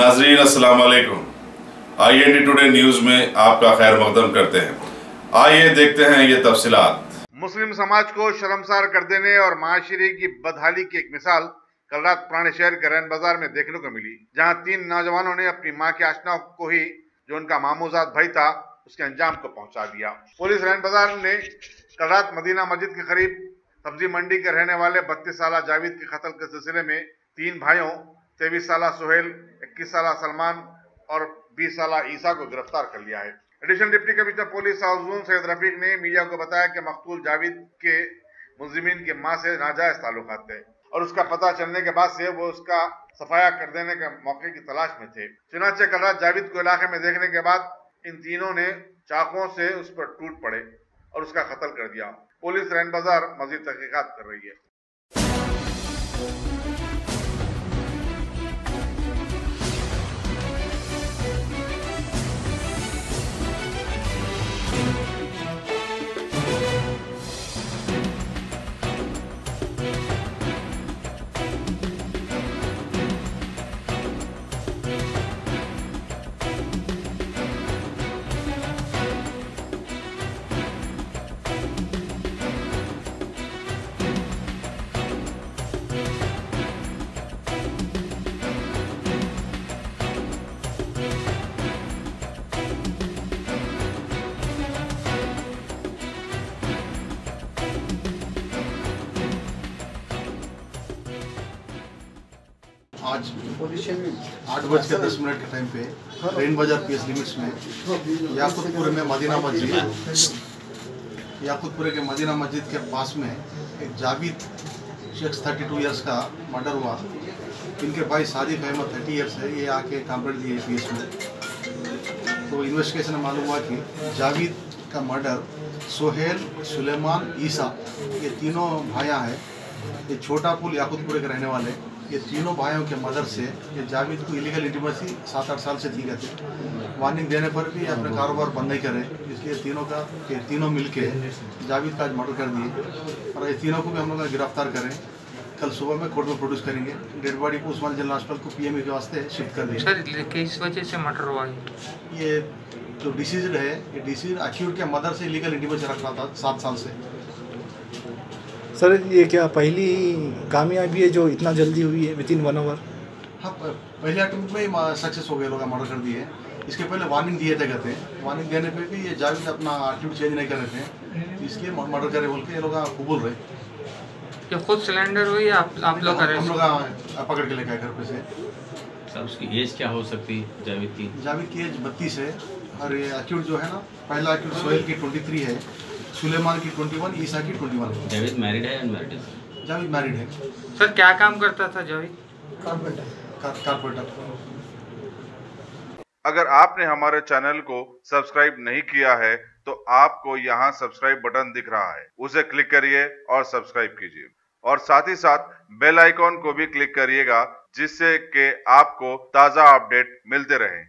नाजरीन अस्सलाम वालेकुम। IND टुडे न्यूज में आपका खैर मकदम करते हैं। आइए देखते हैं ये तफसीलात। मुस्लिम समाज को शर्मसार कर देने और माशरे की बदहाली की एक मिसाल कल रात पुराने शहर के रैन बाजार में देखने को मिली, जहां 3 नौजवानों ने अपनी मां के आशना को ही जो उनका मामूजात भाई था उसके अंजाम को पहुंचा दिया। पुलिस रैन बाजार ने कल रात मदीना मस्जिद के करीब सब्जी मंडी के रहने वाले 32 साल जावेद के कत्ल के सिलसिले में 3 भाइयों 23 साल सुहेल, 21 साल सलमान और 20 साल ईसा को गिरफ्तार कर लिया है। Additional deputy commissioner police south Syed Rafiq ने मीडिया को बताया कि मकतूल जावेद के मुलजिमीन के मां से नाजायज ताल्लुकात थे और उसका पता चलने के बाद से वो उसका सफाया कर देने के मौके की तलाश में थे। चुनाचे कल रात जावेद को इलाके में देखने के बाद इन तीनों ने चाकुओं से उस पर टूट पड़े और उसका कत्ल कर दिया। पुलिस रैन बाजार मजीद तहकीकात कर रही है। आज 8:10 के टाइम पे रैन बाजार PS लिमिट्स में याकूतपुर में मदीना मस्जिद याकूतपुर के मदीना मस्जिद के पास में एक जावेद शख्स 32 इयर्स का मर्डर हुआ। इनके भाई सादिक अहमद 30 इयर्स है, ये आके कंप्लेंट दिए PS में। तो इन्वेस्टिगेशन में मालूम हुआ कि जावेद का मर्डर सुहेल, सुलेमान, ईसा ये तीनों भाइयाँ हैं। ये छोटा पुल याकूतपुर के रहने वाले ये तीनों भाइयों के मदर से ये जावेद को इलीगल इंटीमेसी 7-8 साल से थी कहते। वार्निंग देने पर भी अपने कारोबार बंद नहीं करे, इसलिए तीनों मिलके जावेद का आज मर्डर कर दिए और ये तीनों को भी हम लोग गिरफ्तार करें। कल सुबह में कोर्ट में प्रोड्यूस करेंगे। डेड बॉडी को उस्मान जनरल हॉस्पिटल को PME के वास्ते शिफ्ट कर दिया। सर किस वजह से मर्डर हुआ? ये जो डिसीज है ये डिसीज अक्यूट के मदर से इलीगल इंटीमेसी रख रहा था 7 साल से। सर ये क्या पहली कामयाबी है जो इतना जल्दी हुई है विदिन 1 आवर? हाँ, पहले अटेम्प्ट में ही सक्सेस हो गए, लोग मर्डर कर दिए। इसके पहले वार्निंग दिए थे कहते हैं, वार्निंग देने पे भी ये जावेद अपना एटीट्यूड चेंज नहीं कर रहे थे, इसलिए मर्डर करे बोल के ये लोग कबूल रहे। क्या खुद सिलेंडर हुई या आप लोग हम लोग पकड़ के लेकर घर पे से। सर उसकी एज क्या हो सकती है जावेद की? जावेद की एज 32 है और ये एक्यूट जो है ना, पहला एक्यूट सोहेल की 23 है, सुलेमान की 21, ईसा की 21 है। जावेद मैरिड है अनमैरिड है? जावेद मैरिड है। सर क्या काम करता था जावेद? कारपेंटर। अगर आपने हमारे चैनल को सब्सक्राइब नहीं किया है तो आपको यहाँ सब्सक्राइब बटन दिख रहा है, उसे क्लिक करिए और सब्सक्राइब कीजिए और साथ ही साथ बेल आइकॉन को भी क्लिक करिएगा, जिससे कि आपको ताज़ा अपडेट मिलते रहें।